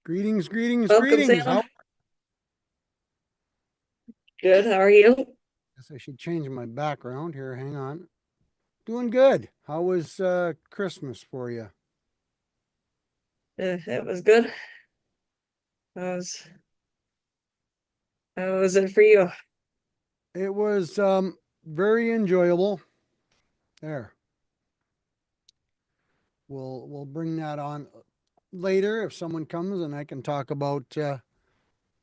Greetings, greetings, Welcome, greetings. Sam. Good. How are you? Guess I should change my background here. Hang on. Doing good. How was Christmas for you? It was good. How was how was it for you? It was very enjoyable. There. We'll bring that on later if someone comes and I can talk about the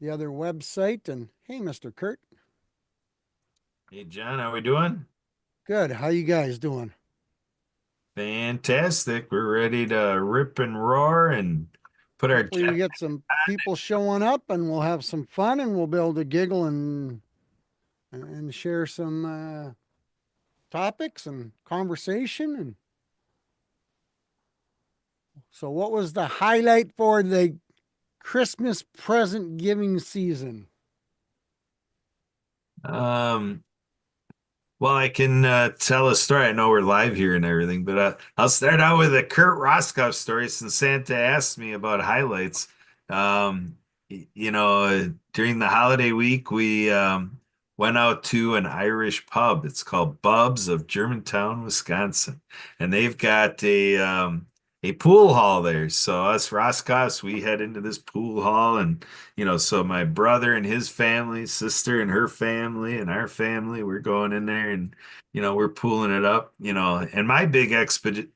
other website. And hey, Mr. Kurt. Hey John, how we doing? Good. How you guys doing? Fantastic. We're ready to rip and roar and put our Hopefully we jet. get some people showing up and we'll have some fun and we'll be able to giggle and share some topics and conversation. And so, what was the highlight for the Christmas present giving season? Um, well, I can tell a story. I know we're live here and everything, but I'll start out with a Kurt Roscoff story since Santa asked me about highlights. During the holiday week, we went out to an Irish pub. It's called Bub's of Germantown, Wisconsin, and they've got a pool hall there. So us Roscoffs, we head into this pool hall, and so my brother and his family, sister and her family, and our family, we're going in there, and we're pooling it up. And my big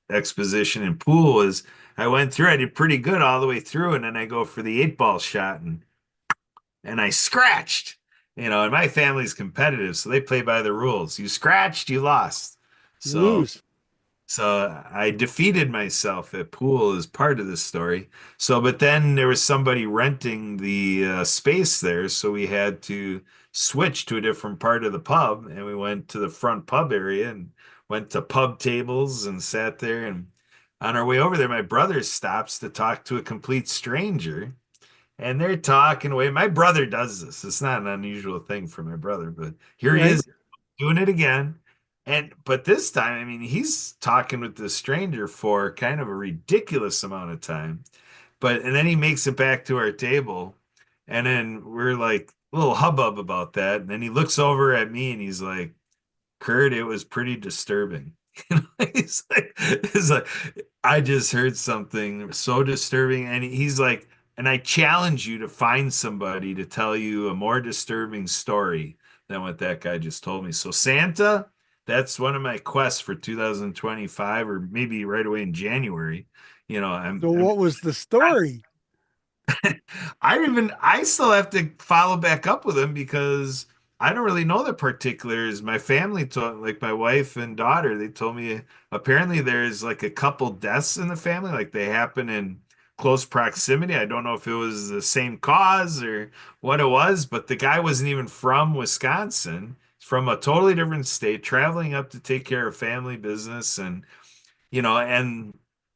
exposition in pool is I did pretty good all the way through, and then I go for the 8 ball shot, and I scratched. And my family's competitive, so they play by the rules. You scratched, you lost. You So lose. so I defeated myself at pool as part of this story. So, but then there was somebody renting the space there, so we had to switch to a different part of the pub, and we went to the front pub area and went to pub tables and sat there. And on our way over there, my brother stops to talk to a complete stranger, and they're talking away. My brother does this. It's not an unusual thing for my brother, but here he Right? is doing it again. But this time, I mean, he's talking with this stranger for kind of a ridiculous amount of time. And then he makes it back to our table, and then we're like a little hubbub about that. And then he looks over at me and he's like, Kurt, it was pretty disturbing. He's like, I just heard something so disturbing. And he's like, and I challenge you to find somebody to tell you a more disturbing story than what that guy just told me. So, Santa, that's one of my quests for 2025, or maybe right away in January. So, I'm what was the story? I still have to follow back up with him because I don't really know the particulars. My family told, like my wife and daughter, they told me apparently there's like a couple deaths in the family, like they happen in close proximity. I don't know if it was the same cause or what it was, but the guy wasn't even from Wisconsin. He's from a totally different state, traveling up to take care of family business, and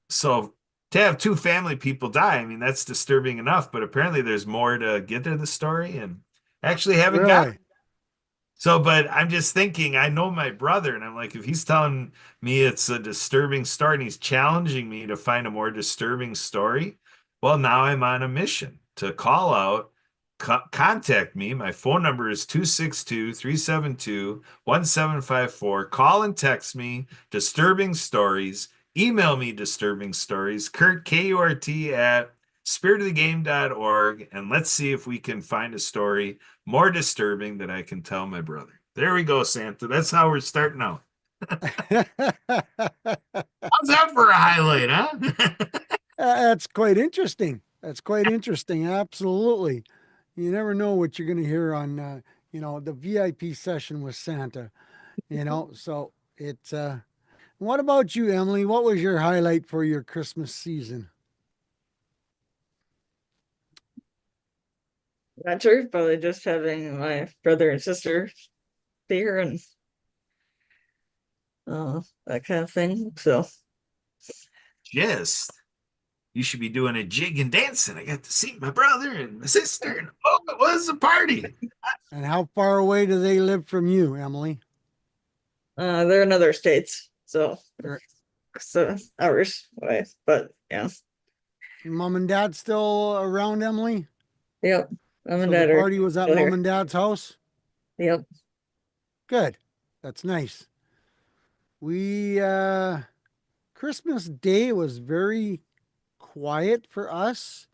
so to have two family people die, I mean, that's disturbing enough, but apparently there's more to get to the story and actually haven't got. Really? So, but I'm just thinking, I know my brother, and I'm like, if he's telling me it's a disturbing story and he's challenging me to find a more disturbing story, well, now I'm on a mission to call out, contact me. My phone number is 262-372-1754. Call and text me disturbing stories. Email me disturbing stories. Kurt, Kurt, at spiritofthegame.org. And let's see if we can find a story more disturbing that I can tell my brother. There we go, Santa. That's how we're starting out. How's that for a highlight, huh? That's quite interesting. That's quite interesting. Absolutely. You never know what you're going to hear on, the VIP session with Santa, So it's, what about you, Emily? What was your highlight for your Christmas season? Not sure, probably just having my brother and sister there and that kind of thing. So Just, you should be doing a jig and dancing. I got to see my brother and my sister, and oh, it was a party. And how far away do they live from you, Emily? they're in other states, so Or- hours away. But yeah. Mom and dad still around, Emily? Yep. Mom and So the dad are party was at still mom here. and dad's house? Yep. Good. That's nice. We Christmas Day was very quiet for us.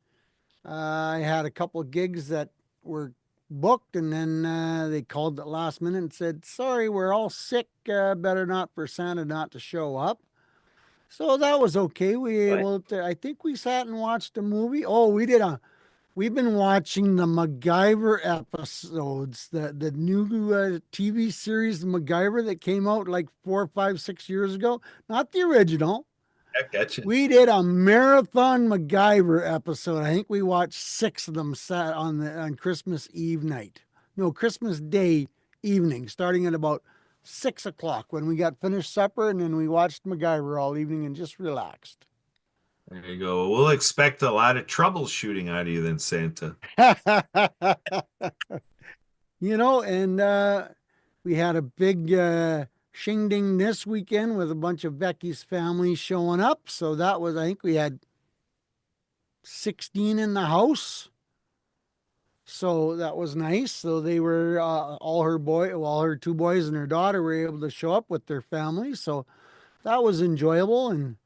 I had a couple of gigs that were booked, and then they called at the last minute and said, "Sorry, we're all sick. Better not for Santa not to show up." So that was okay. We But able to. I think we sat and watched a movie. Oh, we did a. We've been watching the MacGyver episodes, the new TV series, MacGyver, that came out like 4, 5, 6 years ago. Not the original. I gotcha. We did a marathon MacGyver episode. I think we watched six of them sat on Christmas Eve night. No, Christmas Day evening, starting at about 6 o'clock when we got finished supper, and then we watched MacGyver all evening and just relaxed. There you go. We'll expect a lot of troubleshooting out of you then, Santa. And we had a big shingding this weekend with a bunch of Becky's family showing up. So that was, I think we had 16 in the house. So that was nice. So they were all her two boys and her daughter were able to show up with their families. So that was enjoyable. And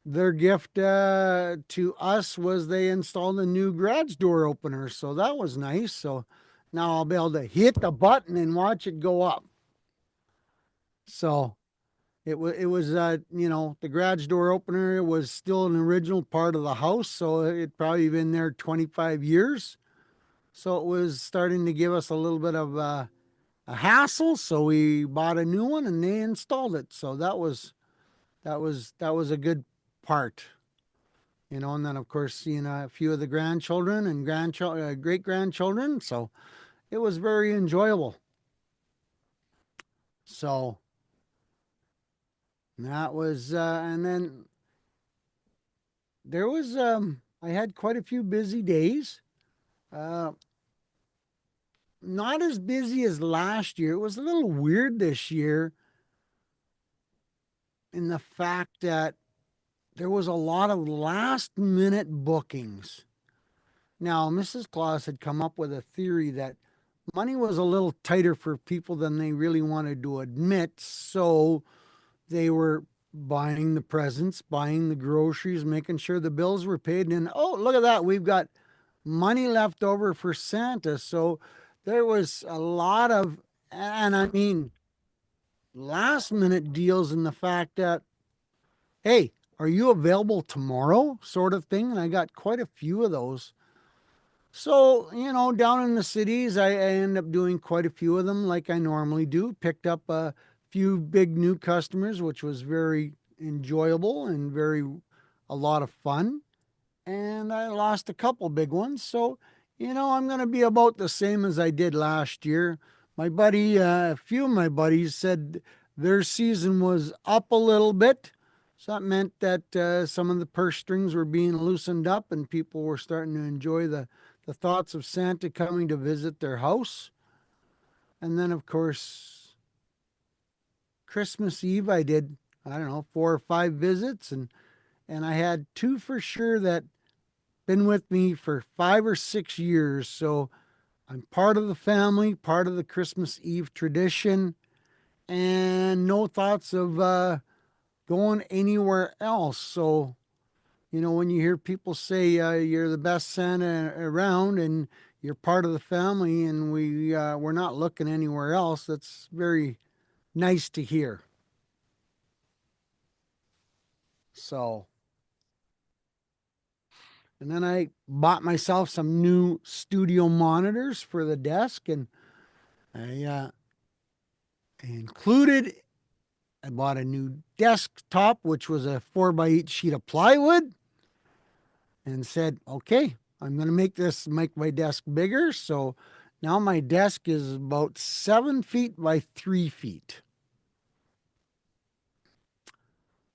their gift to us was they installed a new garage door opener. So that was nice. So now I'll be able to hit the button and watch it go up. So it was the garage door opener was still an original part of the house. So it probably been there 25 years. So it was starting to give us a little bit of a hassle. So we bought a new one and they installed it. So that was a good part. And then of course seeing a few of the grandchildren and great grandchildren. So it was very enjoyable. So that was, and then there was, I had quite a few busy days. Uh, not as busy as last year. It was a little weird this year in the fact that there was a lot of last minute bookings. Now, Mrs. Claus had come up with a theory that money was a little tighter for people than they really wanted to admit. So they were buying the presents, buying the groceries, making sure the bills were paid. And oh, look at that. We've got money left over for Santa. So there was a lot of, and I mean, last minute deals in the fact that, hey, are you available tomorrow? Sort of thing. And I got quite a few of those. So, down in the cities, I end up doing quite a few of them like I normally do. Picked up a few big new customers, which was very enjoyable and a lot of fun. And I lost a couple big ones. So, I'm going to be about the same as I did last year. A few of my buddies said their season was up a little bit. So that meant that some of the purse strings were being loosened up and people were starting to enjoy the thoughts of Santa coming to visit their house. And then, of course, Christmas Eve, I did, I don't know, 4 or 5 visits. And I had two for sure that been with me for 5 or 6 years. So I'm part of the family, part of the Christmas Eve tradition, and no thoughts of going anywhere else. So, when you hear people say you're the best Santa around and you're part of the family and we're not looking anywhere else, that's very nice to hear. So, and then I bought myself some new studio monitors for the desk, and I included, I bought a new desktop, which was a 4x8 sheet of plywood, and said, okay, I'm going to make my desk bigger. So now my desk is about 7 feet by 3 feet.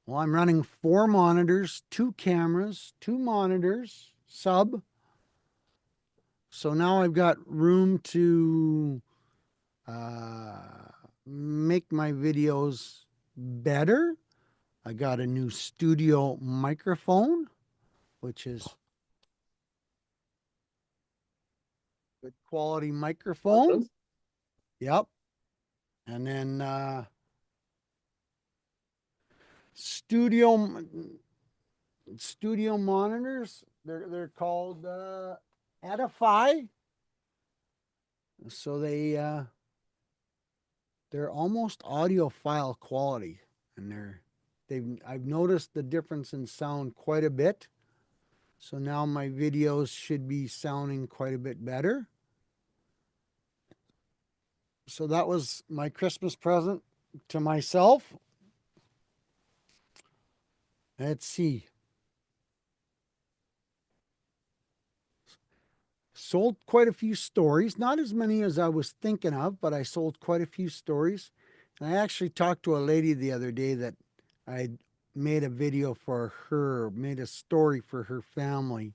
Well, I'm running 4 monitors, 2 cameras, 2 monitors, sub. So now I've got room to uh, make my videos better. I got a new studio microphone. which is good quality microphone. Awesome. Yep. And then studio studio monitors. They're called Edify. So they're almost audiophile quality, and I've noticed the difference in sound quite a bit. So now my videos should be sounding quite a bit better. So that was my Christmas present to myself. Let's see. Sold quite a few stories, not as many as I was thinking of, but I sold quite a few stories. And I actually talked to a lady the other day that I made a video for her, made a story for her family.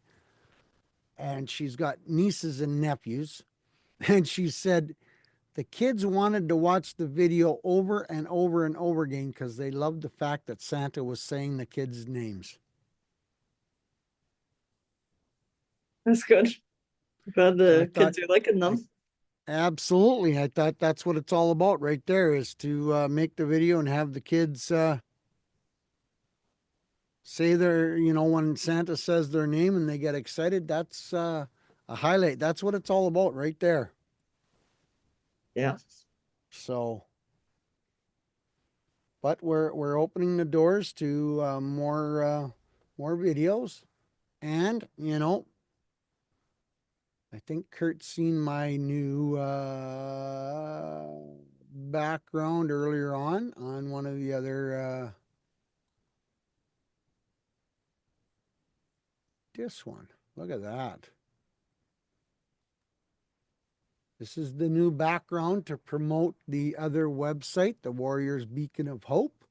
And she's got nieces and nephews. And she said the kids wanted to watch the video over and over and over again because they loved the fact that Santa was saying the kids' names. That's good. Glad So I the thought, kids are liking I them. absolutely, I thought that's what it's all about right there, is to make the video and have the kids say when Santa says their name and they get excited. That's a highlight. That's what it's all about right there. Yeah. So, but we're opening the doors to more videos, and I think Kurt's seen my new background earlier on one of the other this one. Look at that. This is the new background to promote the other website, the Warriors Beacon of Hope.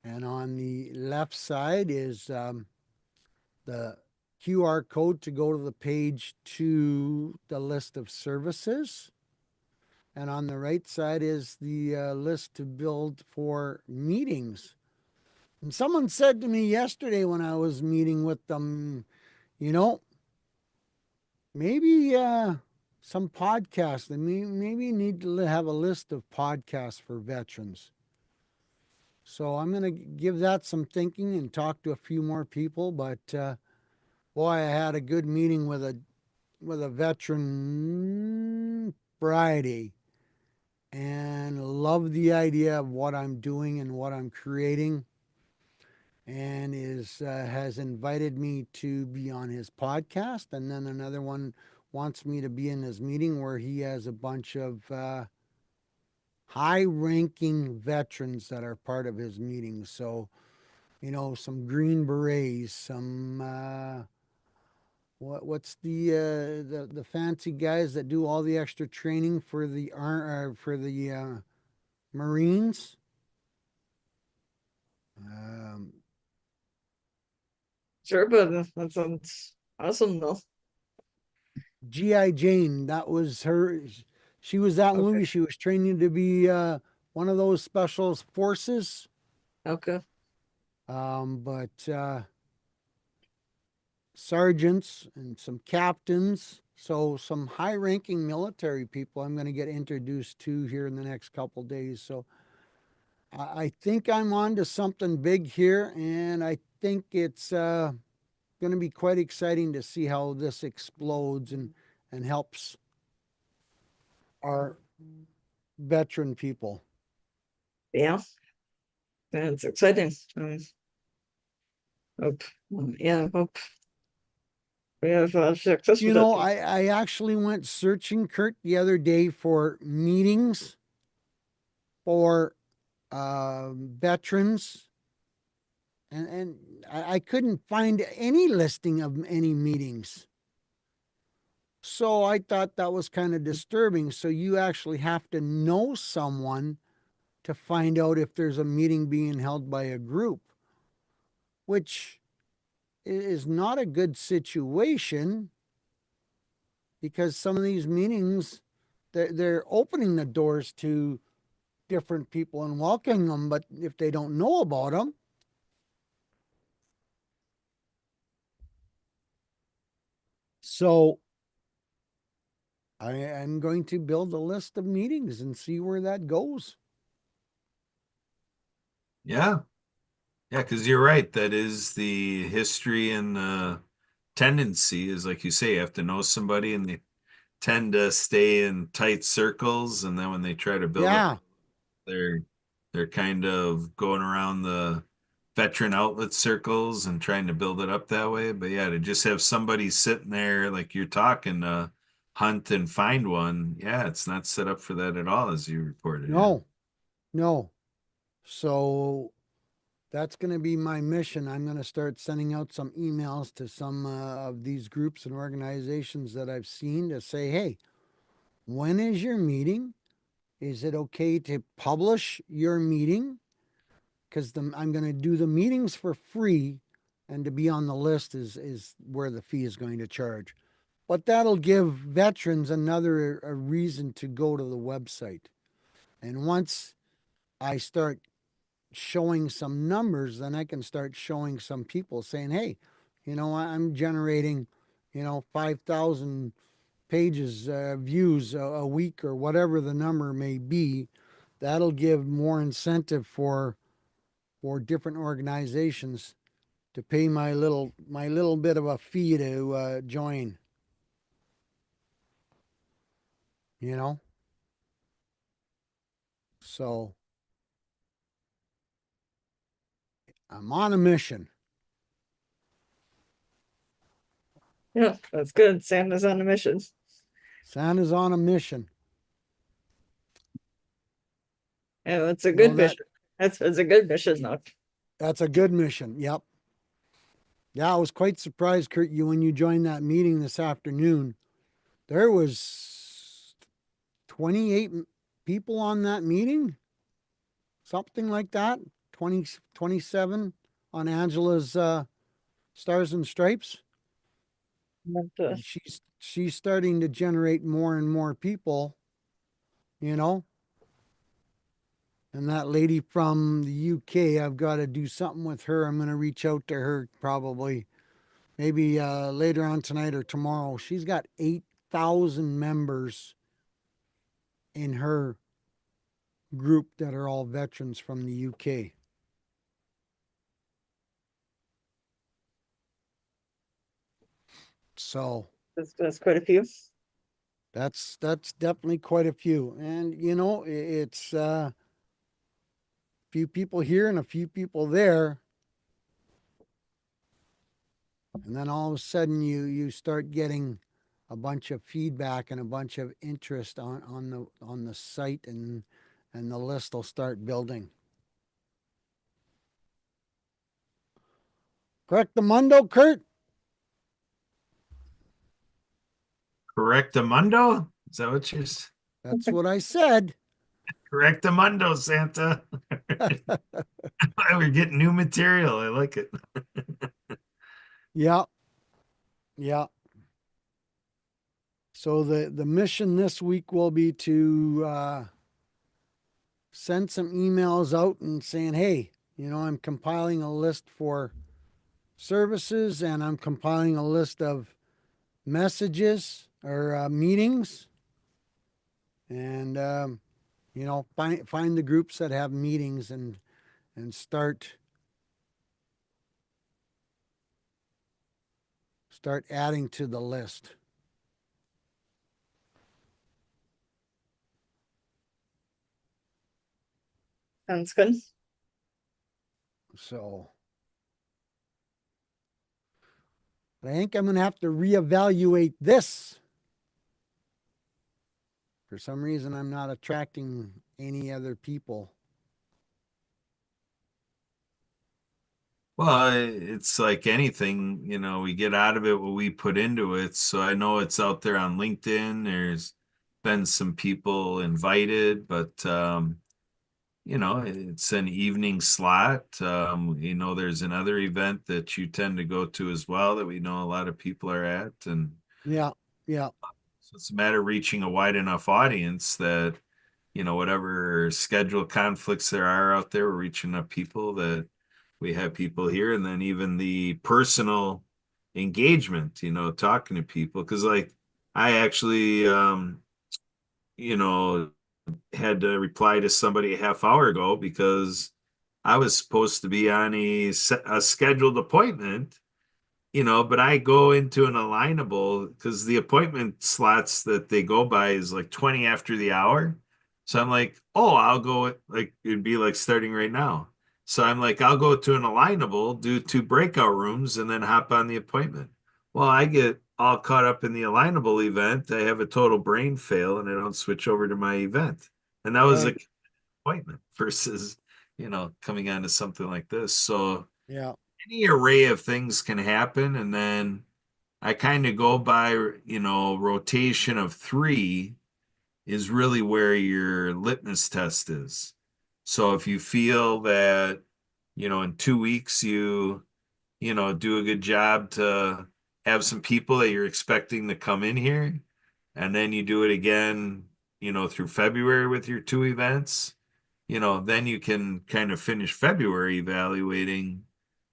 And on the left side is the QR code to go to the page to the list of services. And on the right side is the list to build for meetings. And someone said to me yesterday when I was meeting with them, you know, maybe some podcasts. They maybe need to have a list of podcasts for veterans. So I'm going to give that some thinking and talk to a few more people. But boy, I had a good meeting with a veteran Friday, and love the idea of what I'm doing and what I'm creating, and has invited me to be on his podcast. And then another one wants me to be in his meeting where he has a bunch of high-ranking veterans that are part of his meeting. So some Green Berets, some what's the fancy guys that do all the extra training for the Marines. Um, Sure, but that sounds awesome though. GI Jane, that was her. She was that Okay. movie. She was training to be one of those special forces. Okay. But sergeants and some captains. So some high-ranking military people I'm going to get introduced to here in the next couple days. So I think I'm on to something big here, and I think it's going to be quite exciting to see how this explodes and helps our veteran people. Yeah. That's exciting. Hope. Yeah, hope we have success with it. I actually went searching, Kurt, the other day for meetings for veterans, and I couldn't find any listing of any meetings. So I thought that was kind of disturbing. So you actually have to know someone to find out if there's a meeting being held by a group, which is not a good situation because some of these meetings, they're opening the doors to different people and welcoming them, but if they don't know about them, So I am going to build a list of meetings and see where that goes. Yeah. Yeah, because you're right. That is the history and tendency is like you say, you have to know somebody and they tend to stay in tight circles. And then when they try to build up, Yeah. they're they're kind of going around the veteran outlet circles and trying to build it up that way. But yeah, to just have somebody sitting there like you're talking, hunt and find one, yeah, it's not set up for that at all, as you reported. Yeah. No, no. So that's going to be my mission. I'm going to start sending out some emails to some of these groups and organizations that I've seen to say, hey, when is your meeting? Is it okay to publish your meeting? Because I'm going to do the meetings for free, and to be on the list is where the fee is going to charge. But that'll give veterans another a reason to go to the website. And once I start showing some numbers, then I can start showing some people saying, hey, I'm generating, 5,000 pages, views a week or whatever the number may be. That'll give more incentive for different organizations to pay my little bit of a fee to join, you know? So I'm on a mission. Yeah, that's good. Santa's on a mission. Santa's on a mission. Yeah, that's a You know good that mission. That's a good mission though. that's a good mission. Yep. Yeah, I was quite surprised, Kurt, when you joined that meeting this afternoon. There was 28 people on that meeting, something like that. 20, 27 on Angela's Stars and Stripes. But, And she's starting to generate more and more people, you know. And that lady from the UK, I've got to do something with her. I'm going to reach out to her probably maybe later on tonight or tomorrow. She's got 8,000 members in her group that are all veterans from the UK. So that's quite a few. that's definitely quite a few. And it's a few people here and a few people there. And then all of a sudden you start getting a bunch of feedback and a bunch of interest on the site, and the list will start building. Correct the mundo, Kurt? Correctamundo? Is that what you're That's what I said. Correctamundo, Santa? We're getting new material. I like it. Yeah, yeah. So the mission this week will be to send some emails out and saying, hey, I'm compiling a list for services, and I'm compiling a list of messages or meetings, and find the groups that have meetings, and start adding to the list. Sounds good. So I think I'm going to have to reevaluate this. For some reason, I'm not attracting any other people. Well, it's like anything, we get out of it what we put into it. So I know it's out there on LinkedIn. There's been some people invited, but it's an evening slot. There's another event that you tend to go to as well that we know a lot of people are at. And Yeah, yeah, so it's a matter of reaching a wide enough audience that, whatever schedule conflicts there are out there, we're reaching enough people that we have people here. And then even the personal engagement, talking to people. Because like I actually, you know, had to reply to somebody a half hour ago because I was supposed to be on a scheduled appointment, but I go into an alignable because the appointment slots that they go by is like 20 after the hour. So I'm like, oh, I'll go, like, it'd be like starting right now. So I'm like, I'll go to an alignable, do two breakout rooms, and then hop on the appointment. Well, I get all caught up in the alignable event. I have a total brain fail and I don't switch over to my event. And that was Right. a appointment versus, coming on to something like this. So Yeah. any array of things can happen. And then I kind of go by, rotation of three is really where your litmus test is. So if you feel that, in 2 weeks do a good job to have some people that you're expecting to come in here, and then you do it again, through February with your two events, then you can kind of finish February evaluating,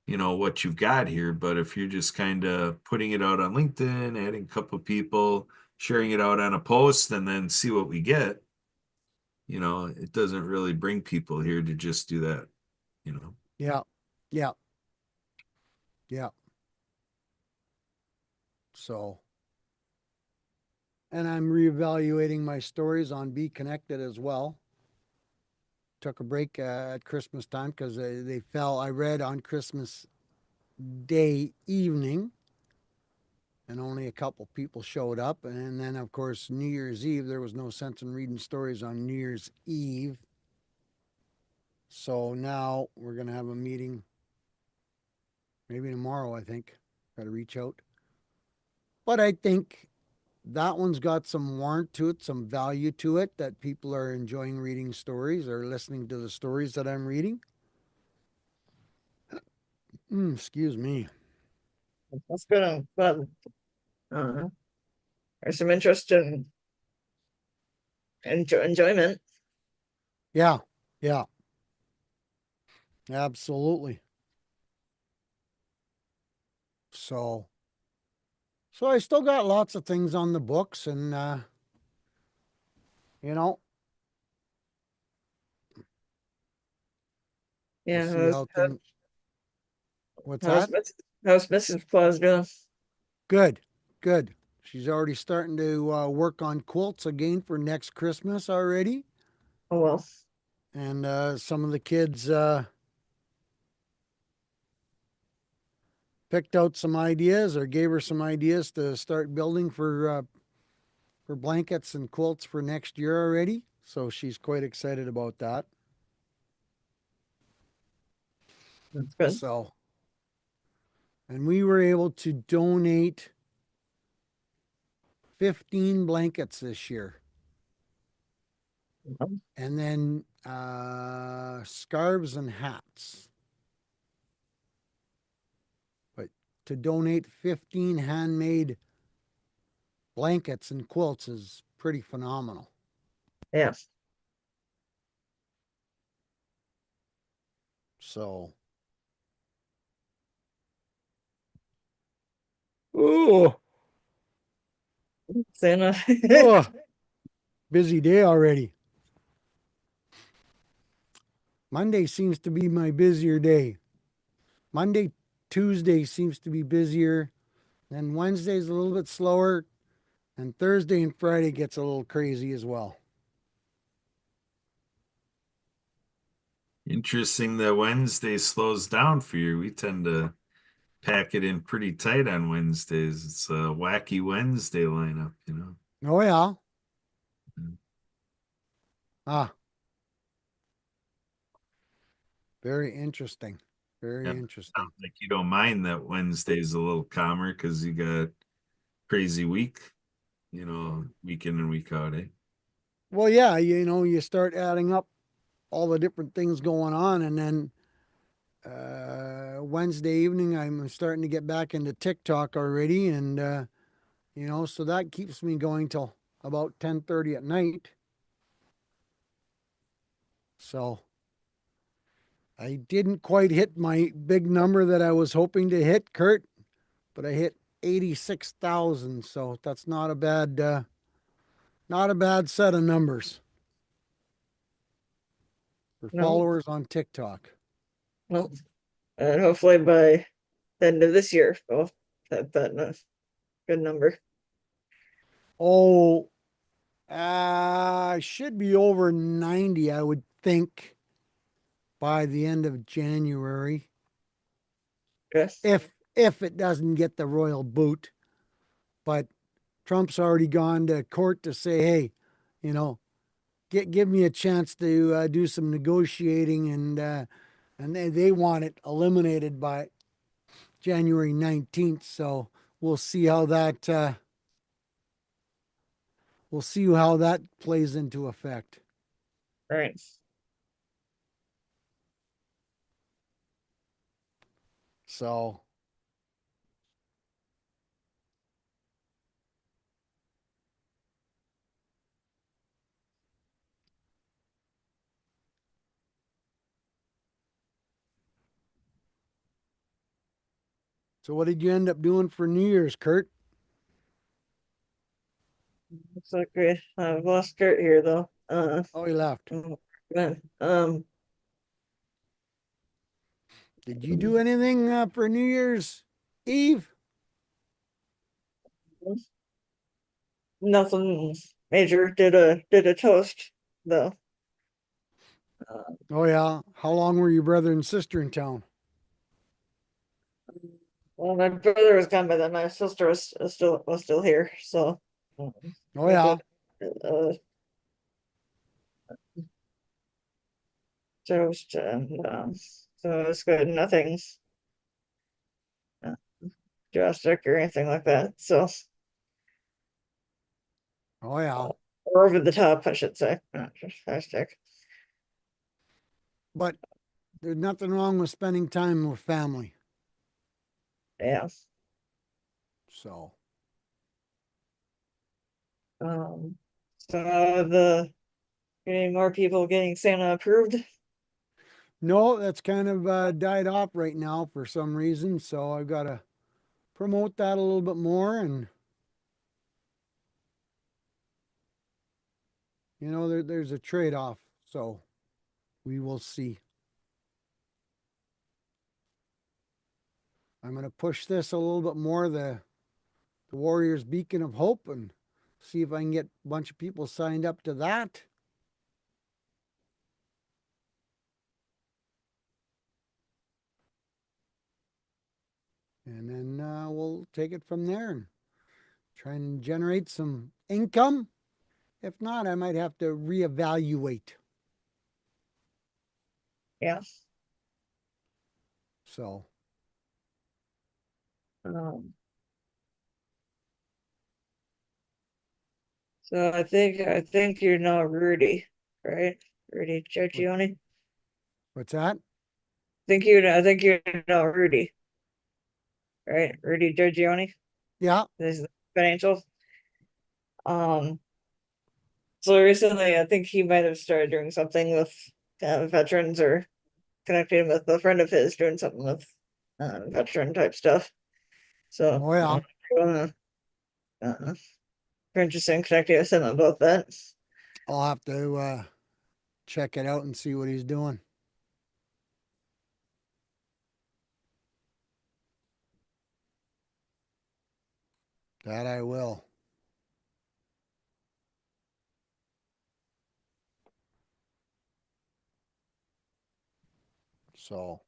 what you've got here. But if you're just kind of putting it out on LinkedIn, adding a couple of people, sharing it out on a post, and then see what we get, it doesn't really bring people here to just do that. Yeah. Yeah. Yeah. So, and I'm reevaluating my stories on Be Connected as well. Took a break at Christmas time because they fell. I read on Christmas Day evening, and only a couple people showed up. And then, of course, New Year's Eve, there was no sense in reading stories on New Year's Eve. So now we're going to have a meeting maybe tomorrow, I think. Got to reach out. But I think that one's got some warrant to it, some value to it, that people are enjoying reading stories or listening to the stories that I'm reading. Excuse me. That's good. But uh, there's some interest in enjoyment. Yeah, yeah, absolutely. So, so I still got lots of things on the books, and you know, we'll Yeah, see how things. What's how's that? how's Mrs. Claus doing? Good, good. She's already starting to work on quilts again for next Christmas already, Oh well, and some of the kids picked out some ideas or gave her some ideas to start building for blankets and quilts for next year already. So she's quite excited about that. that's good. So, and we were able to donate 15 blankets this year. And then scarves and hats. But to donate 15 handmade blankets and quilts is pretty phenomenal. Yeah, So, oh, Santa. oh, busy day already. Monday seems to be my busier day. Monday, Tuesday seems to be busier. Then Wednesday's a little bit slower. And Thursday and Friday gets a little crazy as well. Interesting that Wednesday slows down for you. We tend to pack it in pretty tight on Wednesdays. It's a wacky Wednesday lineup. Oh, yeah. Ah, very interesting. Yeah. Very Sounds interesting. like you don't mind that Wednesday's a little calmer because you got crazy week, week in and week out, eh? Well, yeah, you start adding up all the different things going on, and then Wednesday evening, I'm starting to get back into TikTok already, and so that keeps me going till about 10:30 at night. So I didn't quite hit my big number that I was hoping to hit, Kurt, but I hit 86,000. So that's not a bad set of numbers for No, followers on TikTok. no. And hopefully by the end of this year, we'll have that good number. Oh, should be over 90, I would think, by the end of January. Yes. If it doesn't get the royal boot. But Trump's already gone to court to say, hey, you know, give me a chance to do some negotiating, and they want it eliminated by January 19th. So we'll see how that plays into effect. Right. So what did you end up doing for New Year's, Kurt? Looks like we lost Kurt here though. Oh, he left. Man, Did you do anything for New Year's Eve? nothing major. Did a toast though. Uh, Oh yeah. How long were your brother and sister in town? well, my brother was gone by then. My sister was still here, so um, Oh we yeah. did a toast, and so it was good. Nothing uh, drastic or anything like that. So Oh yeah. or over the top, I should say. Not just drastic. But there's nothing wrong with spending time with family. Yeah. So, Um. So the getting more people getting Santa approved. no, that's kind of died off right now for some reason. So I've got to promote that a little bit more. And, there's a trade off. So we will see. I'm going to push this a little bit more, the Warriors Beacon of Hope, and see if I can get a bunch of people signed up to that. And then we'll take it from there and try and generate some income. If not, I might have to reevaluate. Yeah. So, Um. So I think you're now Rudy, right? Rudy what, Giorgione. what's that? I think you're now Rudy, right? Rudy Giorgione. Yeah. This is the financial. Um. So recently, I think he might have started doing something with veterans or connecting with a friend of his doing something with veteran type stuff. So Oh, yeah. uh, uh, very interesting connecting with him about that. I'll have to check it out and see what he's doing. That I will. So,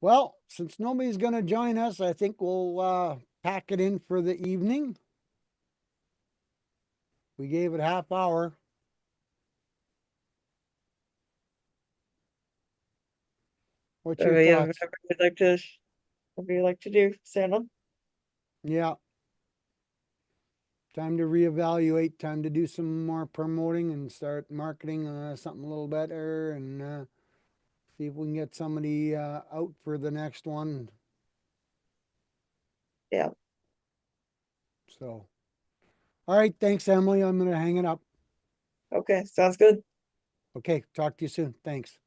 well, since nobody's going to join us, I think we'll pack it in for the evening. We gave it half hour. What's So your yeah, thoughts? whatever you like to do, Santa. Yeah. Time to reevaluate, time to do some more promoting and start marketing something a little better, and see if we can get somebody out for the next one. Yeah. So, all right. Thanks, Emily. I'm going to hang it up. Okay, sounds good. Okay. Talk to you soon. Thanks.